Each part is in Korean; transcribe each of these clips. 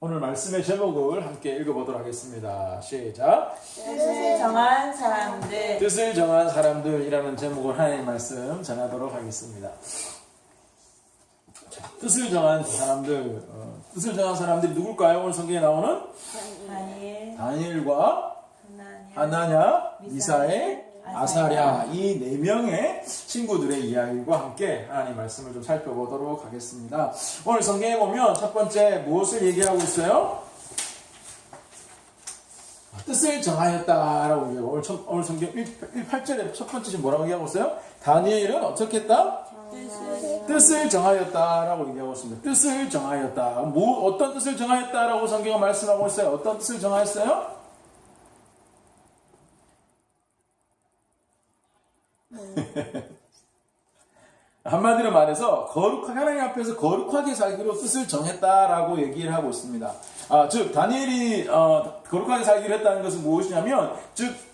오늘 말씀의 제목을 함께 읽어보도록 하겠습니다. 시작. 뜻을 정한 사람들. 뜻을 정한 사람들이라는 제목으로 하나님의 말씀 전하도록 하겠습니다. 자, 뜻을 정한 사람들, 뜻을 정한 사람들이 누굴까요? 오늘 성경에 나오는 다니엘과 하나냐, 미사엘, 아사랴 이 네 명의 친구들의 이야기와 함께 하나님의 말씀을 좀 살펴보도록 하겠습니다. 오늘 성경에 보면 첫 번째 무엇을 얘기하고 있어요? 뜻을 정하였다라고 얘기하고 오늘 성경 8절에 첫 번째 지금 뭐라고 얘기하고 있어요? 다니엘은 어떻게 했다? 뜻을 정하였다라고 얘기하고 있습니다. 뜻을 정하였다. 어떤 뜻을 정하였다라고 성경은 말씀하고 있어요? 어떤 뜻을 정하였어요? 한마디로 말해서 하나님 앞에서 거룩하게 살기로 뜻을 정했다라고 얘기를 하고 있습니다. 즉 다니엘이 거룩하게 살기로 했다는 것은 무엇이냐면 즉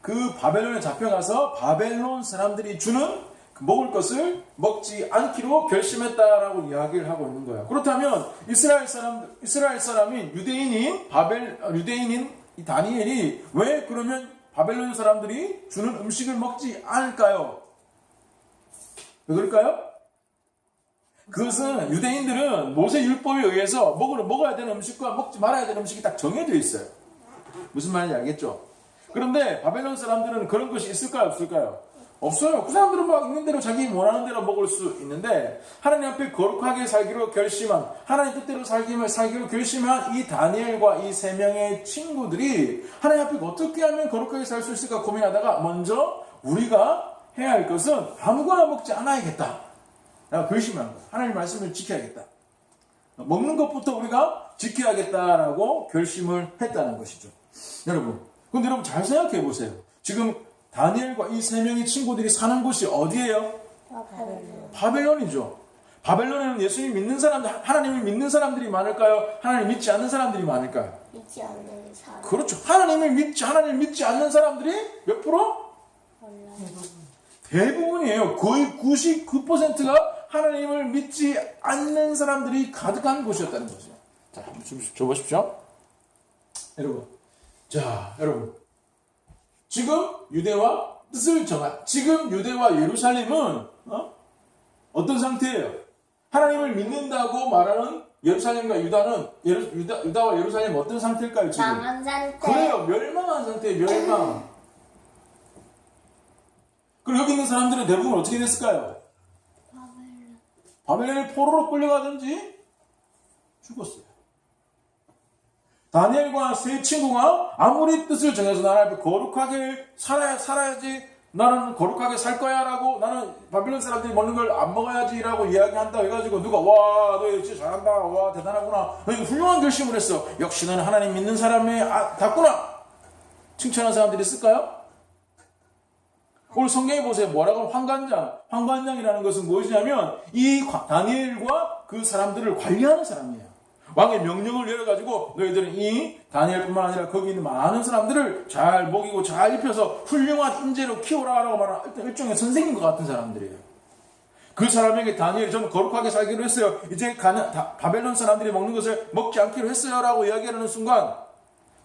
그 바벨론에 잡혀가서 바벨론 사람들이 주는 먹을 것을 먹지 않기로 결심했다라고 이야기를 하고 있는 거예요. 그렇다면 이스라엘 사람인 유대인인 이 다니엘이 왜 그러면 바벨론 사람들이 주는 음식을 먹지 않을까요? 왜 그럴까요? 그것은 유대인들은 모세 율법에 의해서 먹어야 되는 음식과 먹지 말아야 되는 음식이 딱 정해져 있어요. 무슨 말인지 알겠죠? 그런데 바벨론 사람들은 그런 것이 있을까요? 없을까요? 없어요. 그 사람들은 막 있는 대로 자기 원하는 대로 먹을 수 있는데 하나님 앞에 거룩하게 살기로 결심한 하나님 뜻대로 살기로 결심한 이 다니엘과 이 세 명의 친구들이 하나님 앞에 어떻게 하면 거룩하게 살 수 있을까 고민하다가 먼저 우리가 해야 할 것은 아무거나 먹지 않아야겠다 라고 결심한 거예요. 하나님 말씀을 지켜야겠다. 먹는 것부터 우리가 지켜야겠다라고 결심을 했다는 것이죠. 근데 여러분 잘 생각해 보세요. 지금 다니엘과 이 세 명의 친구들이 사는 곳이 어디예요? 바벨론이죠. 바벨론에는 예수님 믿는 사람들, 하나님을 믿는 사람들이 많을까요? 하나님 믿지 않는 사람들이 많을까요? 믿지 않는 사람. 그렇죠. 하나님을 믿지 않는 사람들이 몇 프로? 대부분이에요. 거의 99%가 하나님을 믿지 않는 사람들이 가득한 곳이었다는 거죠. 자, 한번 좀 줘보십시오. 여러분. 지금 유대와 예루살렘은 어떤 상태예요? 하나님을 믿는다고 말하는 예루살렘과 유다와 예루살렘은 어떤 상태일까요? 지금? 망한 상태. 그래요. 멸망한 상태예요. 멸망. 그리고 여기 있는 사람들은 대부분 어떻게 됐을까요? 바벨론에 포로로 끌려가든지 죽었어요. 다니엘과 세 친구가 아무리 뜻을 정해서 나는 앞에 거룩하게 살아야지 나는 거룩하게 살 거야 라고 나는 바빌론 사람들이 먹는 걸 안 먹어야지 라고 이야기한다고 해가지고 누가 와 너 진짜 잘한다 와 대단하구나 너 훌륭한 결심을 했어 역시 너는 하나님 믿는 사람이 답구나 칭찬하는 사람들이 있을까요? 오늘 성경에 보세요. 뭐라고 황관장이라는 것은 무엇이냐면 이 다니엘과 그 사람들을 관리하는 사람이에요. 왕의 명령을 내려가지고 너희들은 이 다니엘뿐만 아니라 거기 있는 많은 사람들을 잘 먹이고 잘 입혀서 훌륭한 인재로 키워라라고 말하는 일종의 선생님 것 같은 사람들이에요. 그 사람에게 다니엘이 저는 거룩하게 살기로 했어요. 이제 바벨론 사람들이 먹는 것을 먹지 않기로 했어요 라고 이야기하는 순간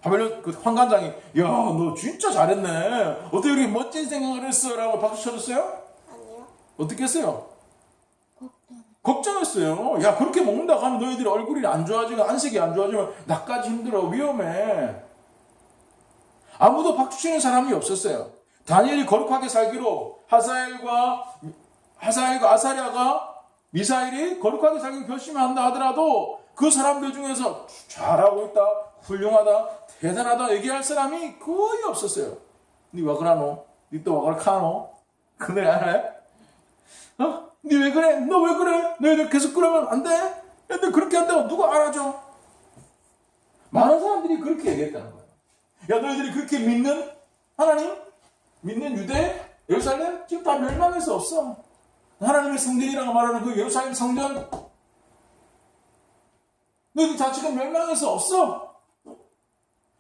바벨론 그 황관장이 야 너 진짜 잘했네. 어떻게 이렇게 멋진 생각을 했어 라고 박수 쳐줬어요? 아니요. 어떻게 했어요? 걱정했어요. 야 그렇게 먹는다고 하면 너희들이 얼굴이 안 좋아지고 안색이 안 좋아지면 나까지 힘들어 위험해. 아무도 박수치는 사람이 없었어요. 다니엘이 거룩하게 살기로 하사엘과 아사랴가 미사엘이 거룩하게 살기로 결심한다 하더라도 그 사람들 중에서 잘하고 있다 훌륭하다 대단하다 얘기할 사람이 거의 없었어요. 니 와 그러노? 니 또 와 그러카노? 그 노래 알아요? 니 왜 그래? 너 왜 그래? 너희들 계속 그러면 안 돼? 근데 그렇게 한다고 누가 알아줘? 많은 사람들이 그렇게 얘기했다는 거예요. 야 너희들이 그렇게 믿는 하나님? 믿는 유대? 예루살렘? 지금 다 멸망해서 없어. 하나님의 성전이라고 말하는 그 예루살렘 성전 너희들 다 지금 멸망해서 없어.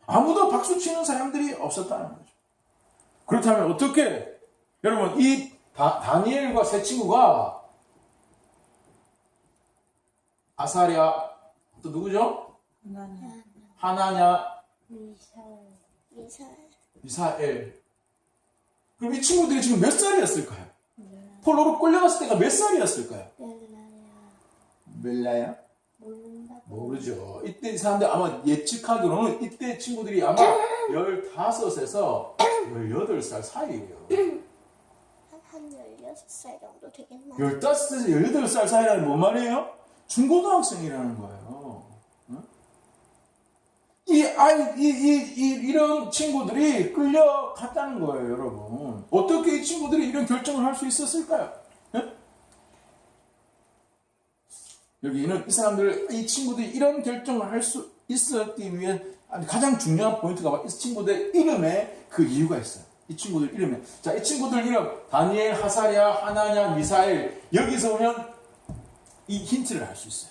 아무도 박수치는 사람들이 없었다는 거죠. 그렇다면 어떻게 여러분 이 다니엘과 세 친구가 아사랴 또 누구죠? 하나님. 하나냐, 미사엘. 미사엘. 그럼 이 친구들이 지금 몇 살이었을까요? 포로로 끌려갔을 때가 몇 살이었을까요? 멜라야? 모르죠. 이때 이 사람들 아마 예측하기로는 이때 친구들이 아마 15에서 18살 사이예요. 한 16살 정도 되겠나? 15에서 18살 사이라는 뭔 말이에요? 중고등학생이라는 거예요. 응? 이런 친구들이 끌려갔다는 거예요, 여러분. 어떻게 이 친구들이 이런 결정을 할 수 있었을까요? 응? 여기는 이 친구들이 이런 결정을 할 수 있었기 위해 가장 중요한 포인트가 이 친구들의 이름에 그 이유가 있어요. 이 친구들 이름에. 자, 이 친구들 이름, 다니엘, 하사랴, 하나냐, 미사엘. 여기서 오면 이 힌트를 알 수 있어요.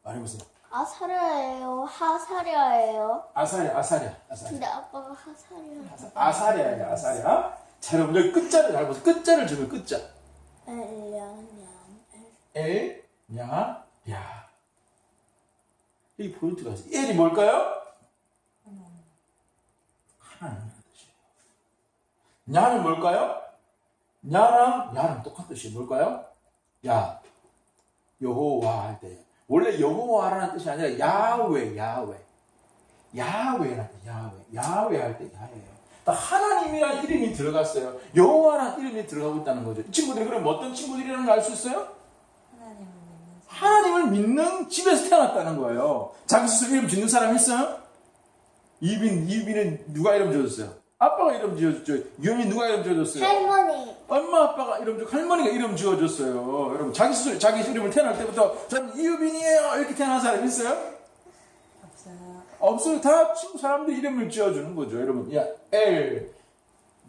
말해보세요. 아사랴예요? 하사랴예요? 아사랴. 근데 아빠가 하사랴. 아사랴예요, 아사랴. 자, 여러분, 여기 끝자를 잘 보세요. 끝자를 적어요, 끝자. 엘, 냐, 야. 이 포인트가 있어요. 엘이 뭘까요? 하나님이라는 뜻이에요. 냐는 뭘까요? 냐랑 야랑 똑같은 뜻이 뭘까요? 야, 여호와 할 때. 원래 여호와라는 뜻이 아니라 야훼라는 뜻, 야훼 할 때 야훼예요. 하나님이라는 이름이 들어갔어요. 여호와라는 이름이 들어가고 있다는 거죠. 이 친구들이 그럼 어떤 친구들이라는 걸 알 수 있어요? 하나님을 믿는 집에서 태어났다는 거예요. 자기 스스로 이름 짓는 사람 있어요? 이빈은 누가 이름 지어줬어요? 아빠가 이름 지어줬죠. 유현이 누가 이름 지어줬어요? 할머니. 엄마 아빠가 이름 지어, 할머니가 이름 지어줬어요. 여러분 자기 스스로 자기 이름을 태어날 때부터 저는 이유빈이에요 이렇게 태어난 사람 있어요? 없어요. 없어요. 다 친구 사람들이 이름을 지어주는 거죠. 여러분, 야, 엘,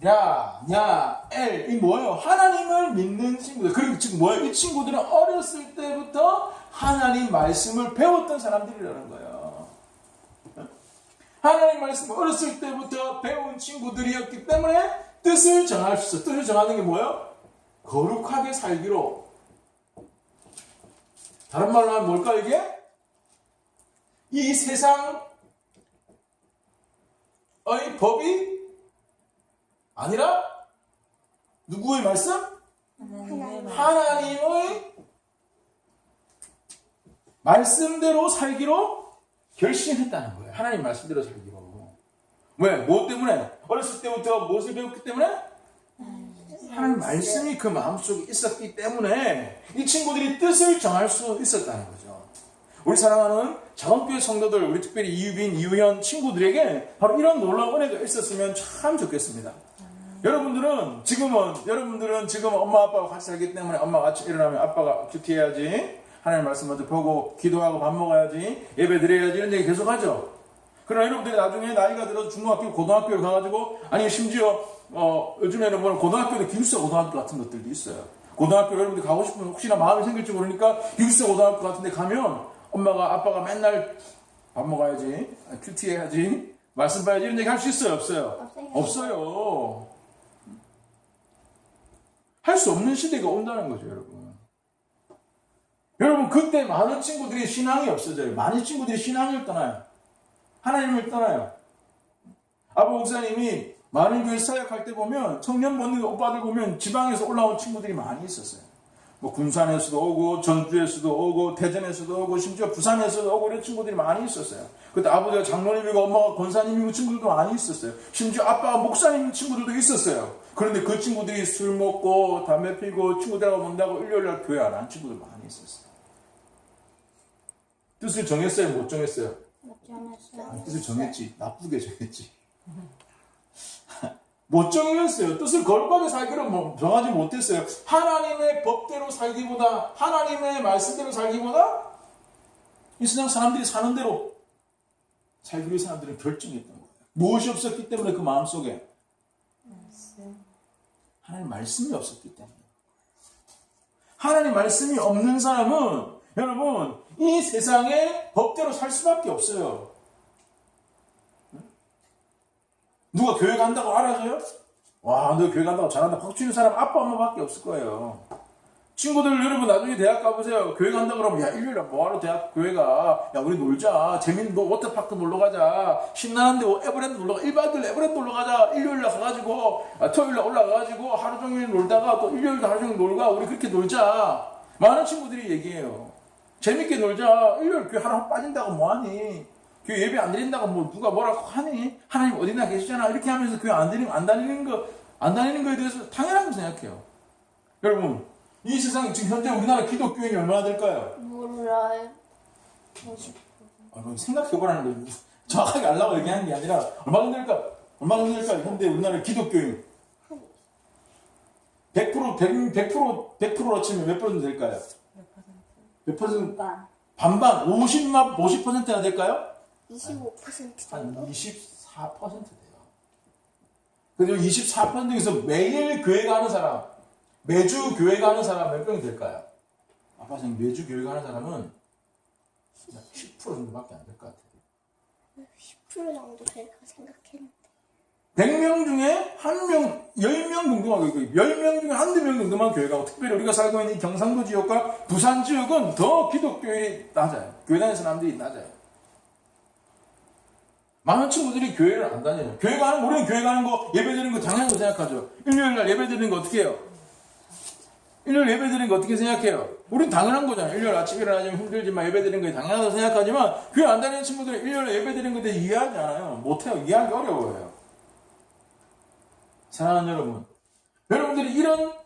냐, 엘. 이 뭐예요? 하나님을 믿는 친구들. 그리고 지금 뭐예요? 이 친구들은 어렸을 때부터 하나님 말씀을 배웠던 사람들이라는 거예요. 하나님 말씀을 어렸을 때부터 배운 친구들이었기 때문에 뜻을 정할 수 있어. 뜻을 정하는 게 뭐예요? 거룩하게 살기로. 다른 말로 하면 뭘까 이게? 이 세상의 법이 아니라 누구의 말씀? 하나님의 말씀대로 살기로 결심했다는 거예요. 하나님 말씀대로 살기로. 왜? 뭐 때문에? 어렸을 때부터 무엇을 배웠기 때문에? 하나님 말씀이 그 마음속에 있었기 때문에 이 친구들이 뜻을 정할 수 있었다는 거죠. 우리 사랑하는 작은교회 성도들, 우리 특별히 이유빈, 이우현 친구들에게 바로 이런 놀라운 은혜가 있었으면 참 좋겠습니다. 여러분들은 지금 엄마 아빠와 같이 살기 때문에 엄마가 같이 일어나면 아빠가 큐티해야지, 하나님 말씀 먼저 보고 기도하고 밥 먹어야지, 예배 드려야지 이런 얘기 계속 하죠. 그러나 여러분들이 나중에 나이가 들어서 중학교, 고등학교에 가가지고, 아니 심지어 요즘에는 뭐 고등학교도 기숙사 고등학교 같은 것들도 있어요. 고등학교 여러분들이 가고 싶으면 혹시나 마음이 생길지 모르니까 기숙사 고등학교 같은 데 가면 엄마가 아빠가 맨날 밥 먹어야지, 큐티 해야지, 말씀 봐야지 이런 얘기 할 수 있어요? 없어요? 없어요. 할 수 없는 시대가 온다는 거죠, 여러분. 여러분, 그때 많은 친구들이 신앙이 없어져요. 많은 친구들이 신앙을 떠나요. 하나님을 떠나요. 아부 목사님이 많은 교회 사역할 때 보면, 청년 번능 오빠들 보면 지방에서 올라온 친구들이 많이 있었어요. 뭐 군산에서도 오고, 전주에서도 오고, 대전에서도 오고, 심지어 부산에서도 오고, 이런 친구들이 많이 있었어요. 그때 아버지가 장로님이고 엄마가 권사님이고 친구들도 많이 있었어요. 심지어 아빠가 목사님 친구들도 있었어요. 그런데 그 친구들이 술 먹고, 담배 피고, 친구들하고 논다고 일요일날 교회 안 한 친구들 많이 있었어요. 뜻을 정했어요? 못 정했어요? 뜻을 정했지. 나쁘게 정했지. 못 정했어요. 뜻을 거룩하게 살기로 정하지 못했어요. 하나님의 법대로 살기보다, 하나님의 말씀대로 살기보다 이 세상 사람들이 사는 대로 살기로 사람들은 결정했던 거예요. 무엇이 없었기 때문에 그 마음속에? 하나님 말씀이 없었기 때문에. 하나님 말씀이 없는 사람은 여러분 이 세상에 법대로 살 수밖에 없어요. 누가 교회 간다고 알아줘요? 와, 너 교회 간다고 잘한다. 박수 치는 사람 아빠, 엄마밖에 없을 거예요. 친구들 여러분 나중에 대학 가보세요. 교회 간다 그러면 야 일요일에 뭐하러 대학 교회 가? 야 우리 놀자. 재밌는 워터파크 놀러 가자. 신나는데 에버랜드 놀러 가. 일반들 에버랜드 놀러 가자. 일요일에 가가지고 토요일에 올라가가지고 하루 종일 놀다가 또 일요일도 하루 종일 놀가. 우리 그렇게 놀자. 많은 친구들이 얘기해요. 재밌게 놀자. 일요일 교회 하나 빠진다고 뭐하니? 교회 예배 안 드린다고 뭐 누가 뭐라고 하니? 하나님 어디나 계시잖아. 이렇게 하면서 교회 안 다니는 거에 대해서 당연하다고 생각해요. 여러분, 이 세상 지금 현재 우리나라 기독교인이 얼마나 될까요? 몰라요. 생각해보라는 거예요. 정확하게 알라고 얘기하는 게 아니라 얼마나 될까? 얼마나 될까? 현재 우리나라 기독교인 100%로 치면 몇 %는 될까요? 몇 퍼센트? 반반 50%나 될까요? 25% 한 정도. 24% 돼요. 그리고 24% 중에서 매일 교회 가는 사람, 매주 교회 가는 사람 몇 명이 될까요? 아빠 선생님 매주 교회 가는 사람은 10% 정도밖에 안 될 것 같아요. 10% 정도 될까 생각했는데. 100명 중에 1명, 10명 정도가 10명 중에 한두 명 정도만 교회 가고, 특별히 우리가 살고 있는 이 경상도 지역과 부산 지역은 더 기독교인이 낮아요. 교회 다니는 사람들이 낮아요. 많은 친구들이 교회를 안 다녀요. 우리는 교회 가는 거, 예배 드리는 거 당연하다고 생각하죠. 일요일 날 예배 드리는 거 어떻게 해요? 일요일 예배 드리는 거 어떻게 생각해요? 우린 당연한 거잖아요. 일요일 아침 일어나지면 힘들지만 예배 드리는 게 당연하다고 생각하지만, 교회 안 다니는 친구들은 일요일에 예배 드리는 것에 대해 이해하지 않아요. 못해요. 이해하기 어려워요. 사랑하는 여러분,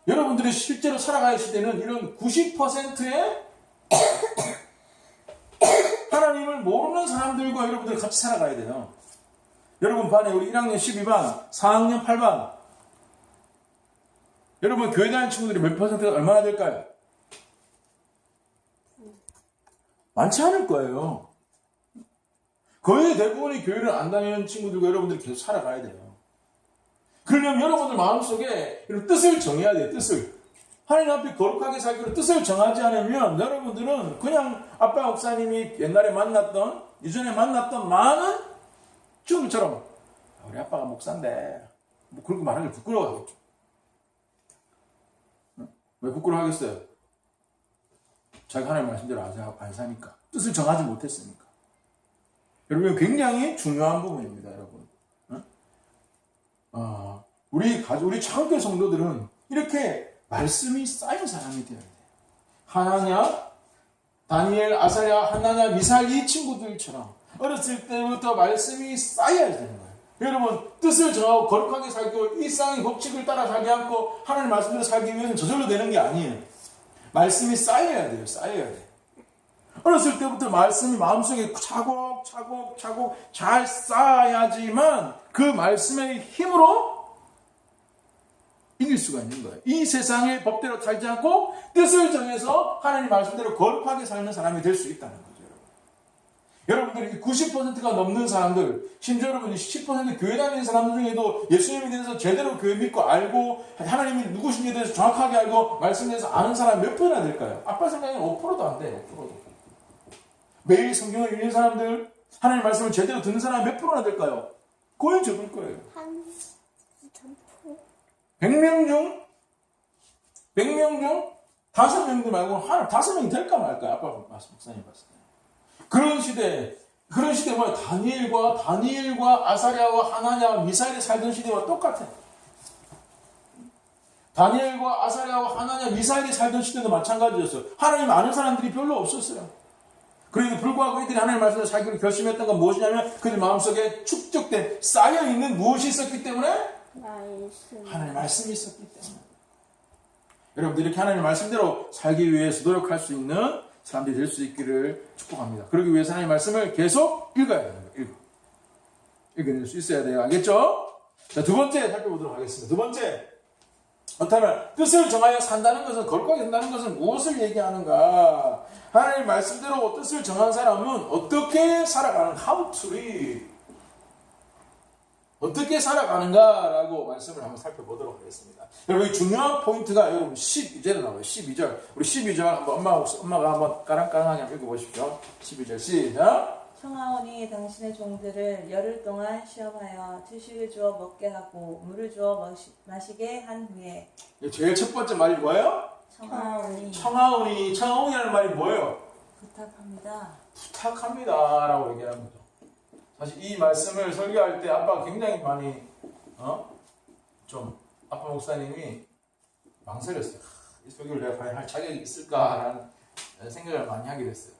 여러분들이 실제로 살아가야 시대는 이런 90%의 하나님을 모르는 사람들과 여러분들이 같이 살아가야 돼요. 여러분 반에 우리 1학년 12반, 4학년 8반, 여러분 교회 다니는 친구들이 몇 %가 얼마나 될까요? 많지 않을 거예요. 거의 대부분이 교회를 안 다니는 친구들과 여러분들이 계속 살아가야 돼요. 그러려면 여러분들 마음속에 이런 뜻을 정해야 돼요. 뜻을. 하나님 앞에 거룩하게 살기로 뜻을 정하지 않으면 여러분들은 그냥 아빠 목사님이 옛날에 이전에 만났던 많은 친구들처럼 우리 아빠가 목사인데 뭐 그렇게 말하기 부끄러워하겠죠. 왜 부끄러워하겠어요? 자기가 하나님 말씀대로 안 사니까. 뜻을 정하지 못했으니까. 여러분 굉장히 중요한 부분입니다. 여러분. 우리 창교회 성도들은 이렇게 말씀이 쌓인 사람이 되어야 돼요. 하나냐, 다니엘, 아사랴, 하나냐, 미사엘 이 친구들처럼 어렸을 때부터 말씀이 쌓여야 되는 거예요. 여러분 뜻을 정하고 거룩하게 살고 일상의 법칙을 따라 살지 않고 하나님 말씀대로 살기 위해서는 저절로 되는 게 아니에요. 말씀이 쌓여야 돼요. 쌓여야 돼요. 어렸을 때부터 말씀이 마음속에 차곡차곡 잘 쌓아야지만 그 말씀의 힘으로 이길 수가 있는 거예요. 이 세상의 법대로 살지 않고 뜻을 정해서 하나님 말씀대로 거룩하게 사는 사람이 될 수 있다는 거죠. 여러분들이 90%가 넘는 사람들, 심지어 여러분이 10% 교회 다니는 사람들 중에도 예수님에 대해서 제대로 교회 믿고 알고 하나님이 누구신지에 대해서 정확하게 알고 말씀에 대해서 아는 사람이 몇 %나 될까요? 아빠 생각에는 5%도 안 돼요. 5%도. 매일 성경을 읽는 사람들, 하나님 말씀을 제대로 듣는 사람이 몇 %나 될까요? 거의 적을 거예요. 한 100명 중 5명도 말고 5명이 될까 말까? 아빠 목사님 봤을 때. 그런 시대 뭐야? 다니엘과 아사랴와 하나냐, 미사엘이 살던 시대와 똑같아. 다니엘과 아사랴와 하나냐, 미사엘이 살던 시대도 마찬가지였어요. 하나님 아는 사람들이 별로 없었어요. 그런데 불구하고 이들이 하나님 말씀을 살기로 결심했던 건 무엇이냐면 그들 마음속에 축적된 쌓여있는 무엇이 있었기 때문에 하나님 말씀이 있었기 때문에. 여러분들 이렇게 하나님 말씀대로 살기 위해서 노력할 수 있는 사람들이 될 수 있기를 축복합니다. 그러기 위해서 하나님 말씀을 계속 읽어야 돼요. 읽어낼 수 있어야 돼요. 알겠죠? 자, 두 번째 살펴보도록 하겠습니다. 두 번째, 그렇다면 뜻을 정하여 산다는 것은, 거룩하게 산다는 것은 무엇을 얘기하는가? 하나님 말씀대로 뜻을 정한 사람은 어떻게 살아가는가? How to live. 어떻게 살아가는가라고 말씀을 한번 살펴보도록 하겠습니다. 여러분, 중요한 포인트가 여러분 12절에 나와요. 12절. 우리 12절 한번 엄마가 한번 까랑까랑하게 한번 읽어보십시오. 12절 시작. 청하오니 당신의 종들을 열흘 동안 시험하여 주식을 주어 먹게 하고 물을 주어 마시게 한 후에. 제일 첫 번째 말이 뭐예요? 청하오니 청하오니라는 말이 뭐예요? 부탁합니다. 부탁합니다라고 얘기하는 거죠. 사실 이 말씀을 설교할 때 아빠가 굉장히 많이 좀 아빠 목사님이 망설였어요. 이 설교를 내가 과연 할 자격이 있을까라는 생각을 많이 하게 됐어요.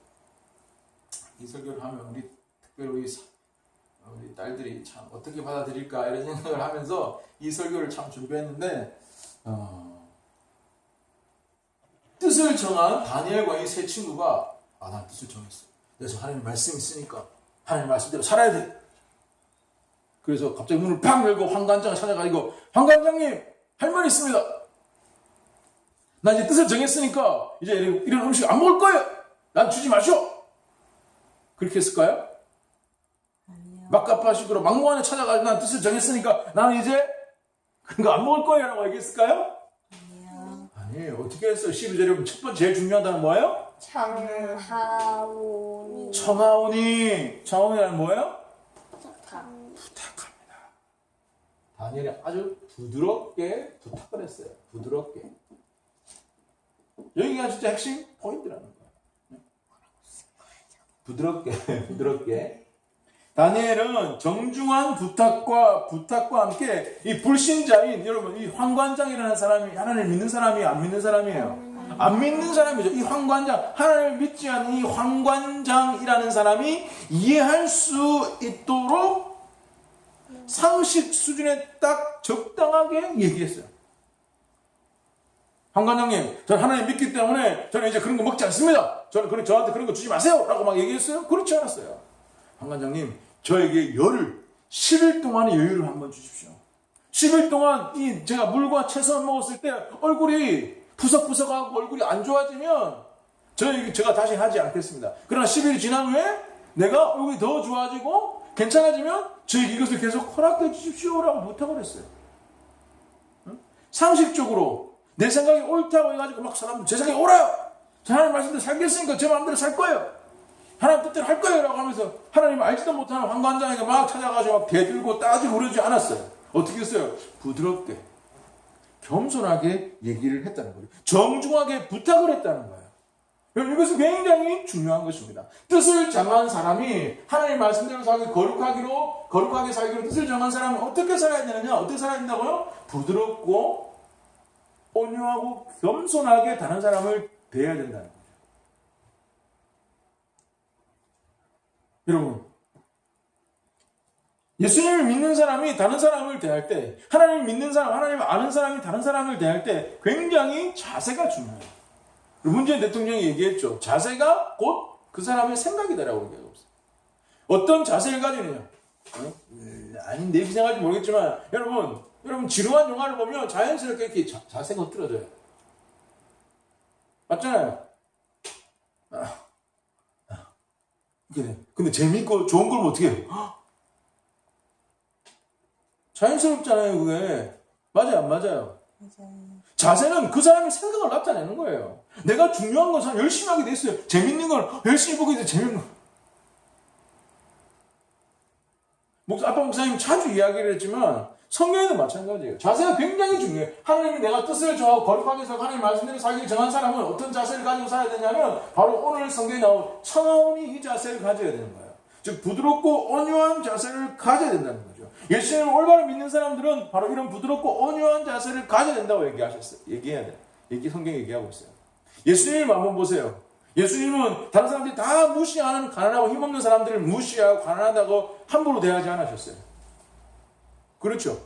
이 설교를 하면 우리 특별히 우리 딸들이 참 어떻게 받아들일까 이런 생각을 하면서 이 설교를 참 준비했는데 뜻을 정한 다니엘과 이 세 친구가 난 뜻을 정했어. 그래서 하나님 말씀이 있으니까 하나님 말씀대로 살아야 돼. 그래서 갑자기 문을 팍 열고 황관장을 찾아가지고 황관장님 할 말이 있습니다. 나 이제 뜻을 정했으니까 이제 이런 음식 안 먹을 거예요. 난 주지 마시오. 그렇게 했을까요? 아니요. 막가파식으로 막무가내 찾아가지고 난 뜻을 정했으니까 나는 이제 그런 거 안 먹을 거예요 라고 얘기했을까요? 아니요. 아니에요. 어떻게 했어요? 12절에 첫 번째 제일 중요한 단어 뭐예요? 청하오니. 청하오니라는 뭐예요? 부탁합니다. 다니엘이 아주 부드럽게 부탁을 했어요. 부드럽게. 여기가 진짜 핵심 포인트라는 거예요. 부드럽게. 다니엘은 정중한 부탁과 함께 이 불신자인 여러분 이 황관장이라는 사람이 하나님을 믿는 사람이 안 믿는 사람이에요. 안 믿는 사람이죠. 이 황관장 하나님을 믿지 않는 이 황관장이라는 사람이 이해할 수 있도록 상식 수준에 딱 적당하게 얘기했어요. 황관장님, 저는 하나님 믿기 때문에 저는 이제 그런 거 먹지 않습니다. 저한테 그런 거 주지 마세요. 라고 막 얘기했어요. 그렇지 않았어요. 황관장님, 저에게 10일 동안의 여유를 한번 주십시오. 10일 동안 제가 물과 채소만 먹었을 때 얼굴이 푸석푸석하고 얼굴이 안 좋아지면 제가 다시 하지 않겠습니다. 그러나 10일이 지난 후에 내가 얼굴이 더 좋아지고 괜찮아지면 저에게 이것을 계속 허락해 주십시오라고 부탁을 했어요. 상식적으로 내 생각이 옳다고 해가지고 막 사람들 제 생각이 옳아요. 저 하나님 말씀대로 살겠으니까 제 마음대로 살 거예요. 하나님 뜻대로 할 거예요 라고 하면서 하나님 알지도 못하는 황관장에게 막 찾아가지고 막 대들고 따지고 그러지 않았어요. 어떻게 했어요? 부드럽게 겸손하게 얘기를 했다는 거예요. 정중하게 부탁을 했다는 거예요. 여러분 이것은 굉장히 중요한 것입니다. 뜻을 정한 사람이 하나님 말씀대로 살기 거룩하게 살기로 뜻을 정한 사람은 어떻게 살아야 되느냐? 어떻게 살아야 된다고요? 부드럽고 온유하고 겸손하게 다른 사람을 대해야 된다는 거예요. 여러분, 예수님을 믿는 사람이 다른 사람을 대할 때, 하나님을 믿는 사람, 하나님을 아는 사람이 다른 사람을 대할 때 굉장히 자세가 중요해요. 문재인 대통령이 얘기했죠. 자세가 곧 그 사람의 생각이다라고 얘기하고 있어요. 어떤 자세를 가지느냐? 아닌데 이렇게 생각할지 모르겠지만 여러분 지루한 영화를 보면 자연스럽게 이렇게 자세가 흐트러져요. 맞잖아요. 근데 재밌고 좋은 걸 어떻게 해요? 자연스럽잖아요, 그게. 맞아요, 안 맞아요? 맞아요. 자세는 그 사람의 생각을 나타내는 거예요. 내가 중요한 건 열심히 하게 돼 있어요. 재밌는 걸 열심히 보게 돼, 재밌는 거. 아빠 목사님 자주 이야기를 했지만, 성경에도 마찬가지예요. 자세가 굉장히 중요해요. 하나님이 내가 뜻을 정하고 거룩하게 해서 하나님 말씀대로 살기를 정한 사람은 어떤 자세를 가지고 살아야 되냐면, 바로 오늘 성경에 나온 청하오니 이 자세를 가져야 되는 거예요. 즉, 부드럽고 온유한 자세를 가져야 된다는 거죠. 예수님을 올바로 믿는 사람들은 바로 이런 부드럽고 온유한 자세를 가져야 된다고 얘기해야 돼요. 성경이 얘기하고 있어요. 예수님을 한번 보세요. 예수님은 다른 사람들이 다 무시하는 가난하고 힘없는 사람들을 무시하고 가난하다고 함부로 대하지 않으셨어요. 그렇죠.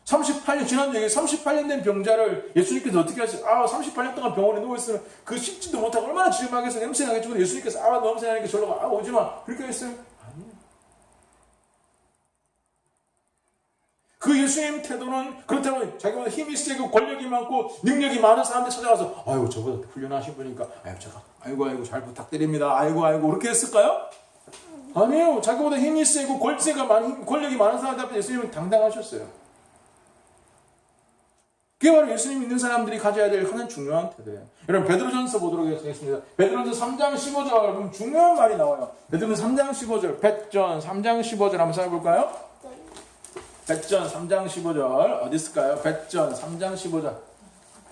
38년, 지난주 얘기 38년 된 병자를 예수님께서 어떻게 하셨어요? 38년 동안 병원에 누워있으면 그 씹지도 못하고 얼마나 지루하겠어. 냄새나겠지만 예수님께서 냄새나니까 절로 가. 오지마. 그렇게 했어요? 아니에요. 그 예수님 태도는 그렇다면 자기보다 힘이 세고 권력이 많고 능력이 많은 사람들 찾아가서 아이고 저보다 훌륭하신 분이니까 아이고 잘 부탁드립니다. 아이고 그렇게 했을까요? 아니에요. 자기보다 힘이 세고 권력이 많은 사람들 앞에 예수님은 당당하셨어요. 그게 바로 예수님 믿는 사람들이 가져야 될 하나의 중요한 태도예요. 여러분 베드로전서 보도록 하겠습니다. 베드로전서 3장 15절 중요한 말이 나와요. 베드로전서 3장 15절 백전 3장 15절 한번 찾아볼까요? 백전 3장 15절 어디 있을까요? 백전 3장 15절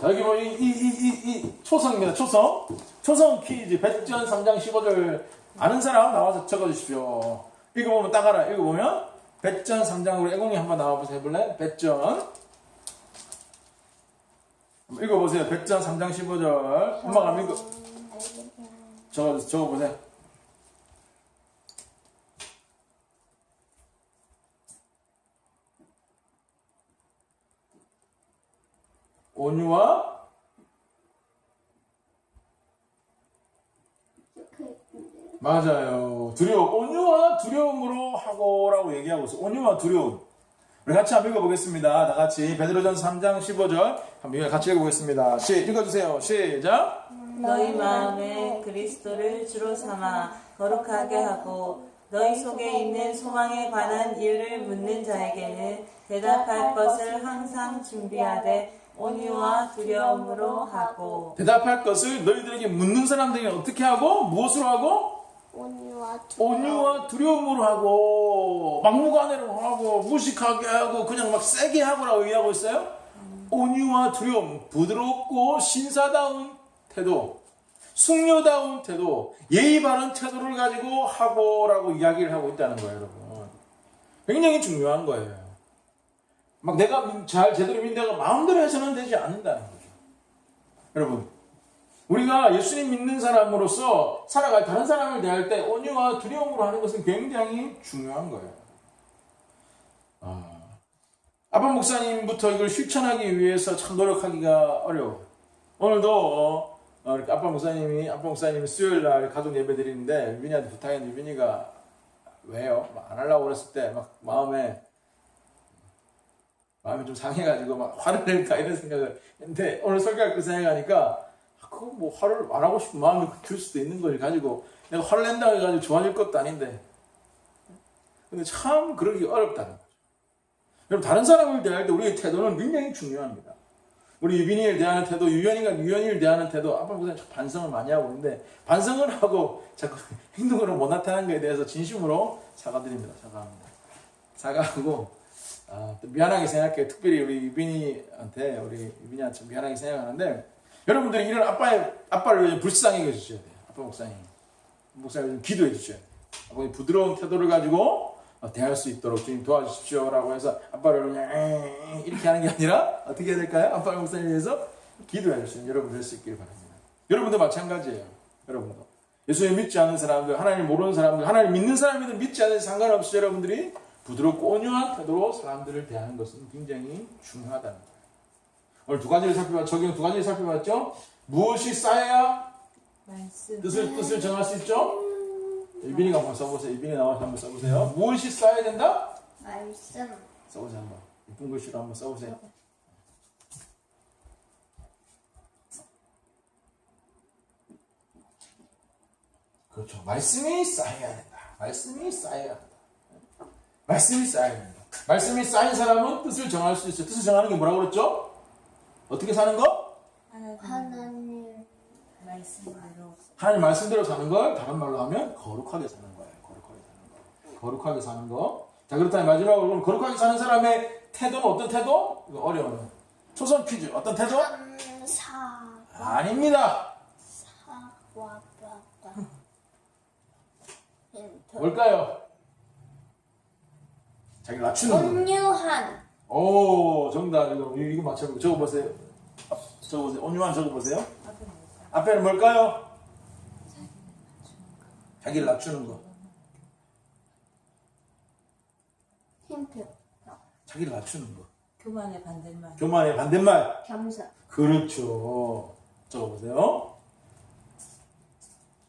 자, 여기 뭐 이 초성입니다. 초성 퀴즈 배전 3장 15절 아는 사람 나와서 적어주십시오. 읽어보면 딱 알아. 읽어보면 배전 3장으로 애공이 한번 나와보세요. 해볼래? 배전 읽어보세요. 배전 3장 15절 엄마가 읽어 적어보세요. 온유와 맞아요. 두려움. 온유와 두려움으로 하고라고 얘기하고 있어. 온유와 두려움. 우리 같이 한번 읽어보겠습니다. 다 같이 베드로전서 3장 15절 한번 같이 읽어보겠습니다. 읽어주세요. 시작. 너희 마음에 그리스도를 주로 삼아 거룩하게 하고 너희 속에 있는 소망에 관한 일을 묻는 자에게는 대답할 것을 항상 준비하되 온유와 두려움으로 하고 대답할 것을 너희들에게 묻는 사람들에게 어떻게 하고 무엇으로 하고 온유와 두려움으로 하고 막무가내로 하고 무식하게 하고 그냥 막 세게 하고라고 얘기하고 있어요. 온유와 두려움, 부드럽고 신사다운 태도, 숙녀다운 태도, 예의 바른 태도를 가지고 하고라고 이야기를 하고 있다는 거예요, 여러분. 굉장히 중요한 거예요. 막 내가 잘 제대로 믿다가 마음대로 해서는 되지 않는다는 거죠. 여러분, 우리가 예수님 믿는 사람으로서 살아갈 다른 사람을 대할 때 온유와 두려움으로 하는 것은 굉장히 중요한 거예요. 아빠 목사님부터 이걸 실천하기 위해서 참 노력하기가 어려워요. 오늘도 아빠 목사님이 수요일 날 가족 예배 드리는데 유빈이한테 부탁했는데 유빈이가 왜요? 안 하려고 그랬을 때 막 마음이 좀 상해가지고 막 화를 낼까 이런 생각을 했는데 오늘 설교할 그 생각하니까 그거 뭐 화를 안 하고 싶은 마음이 들 수도 있는 걸 가지고 내가 화를 낸다고 해가지고 좋아질 것도 아닌데 근데 참 그러기 어렵다는 거죠. 여러분 다른 사람을 대할 때 우리의 태도는 굉장히 중요합니다. 우리 유빈이를 대하는 태도, 유연이를 대하는 태도 아빠 목사님 반성을 많이 하고 있는데 반성을 하고 자꾸 행동으로 못 나타나는 것에 대해서 진심으로 사과드립니다. 사과하고 또 미안하게 생각해요. 특별히 우리 유빈이한테 미안하게 생각하는데 여러분들이 이런 아빠를 요즘 불쌍히 여겨주셔야 돼요. 아빠 목사님 좀 기도해 주셔야 돼요. 아버지 부드러운 태도를 가지고 대할 수 있도록 주님 도와주십시오라고 해서 아빠를 그냥 이렇게 하는 게 아니라 어떻게 해야 될까요? 아빠 목사님에 대해서 기도해 주시면 여러분 될 수 있길 바랍니다. 여러분도 마찬가지예요. 여러분도 예수님 믿지 않는 사람들, 하나님 모르는 사람들, 하나님 믿는 사람이든 믿지 않는 상관없이 여러분들이 부드럽고 온유한 태도로 사람들을 대하는 것은 굉장히 중요하다는 거예요. 오늘 적용 두 가지를 살펴봤죠? 무엇이 쌓여야 말씀 뜻을 정할 수 있죠? 이빈이가 한번 써보세요. 이빈이 나와서 한번 써보세요. 무엇이 쌓여야 된다? 말씀. 써보세요 한번. 이쁜 글씨로 한번 써보세요. 그렇죠. 말씀이 쌓여야 된다. 말씀이 쌓여야 된다. 말씀이 쌓인 사람은 뜻을 정할 수 있어요. 뜻을 정하는 게 뭐라고 그랬죠? 어떻게 사는 거? 하나님 말씀대로 하나님 말씀대로 사는 걸 다른 말로 하면 거룩하게 사는 거예요. 거룩하게 사는 거. 자, 그렇다면 마지막으로 그럼 거룩하게 사는 사람의 태도는 어떤 태도? 이거 어려워요. 초성 퀴즈. 어떤 태도? 아닙니다. 뭘까요? 자기 낮추는 거. 온유한. 오, 정답. 이거 맞춰보고 적어보세요. 온유한 적어보세요. 앞에는 뭘까요? 자기를 낮추는 거. 힌트. 자기를 낮추는 거. 교만의 반대말 교만의 반대말. 겸손. 그렇죠. 적어보세요.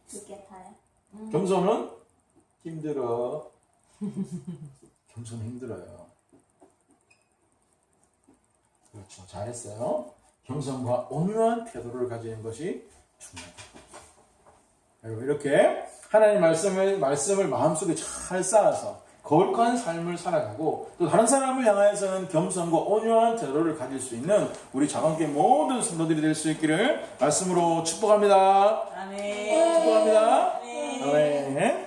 두 개 다요. 겸손은 힘들어. 겸손은 힘들어요. 그렇죠. 잘했어요. 겸손과 온유한 태도를 가지는 것이 중요합니다. 여러분 이렇게 하나님 말씀을 마음속에 잘 쌓아서 거룩한 삶을 살아가고 또 다른 사람을 향하여서는 겸손과 온유한 태도를 가질 수 있는 우리 자관계 모든 성도들이 될 수 있기를 말씀으로 축복합니다. 아멘. 축복합니다. 아멘. 아멘.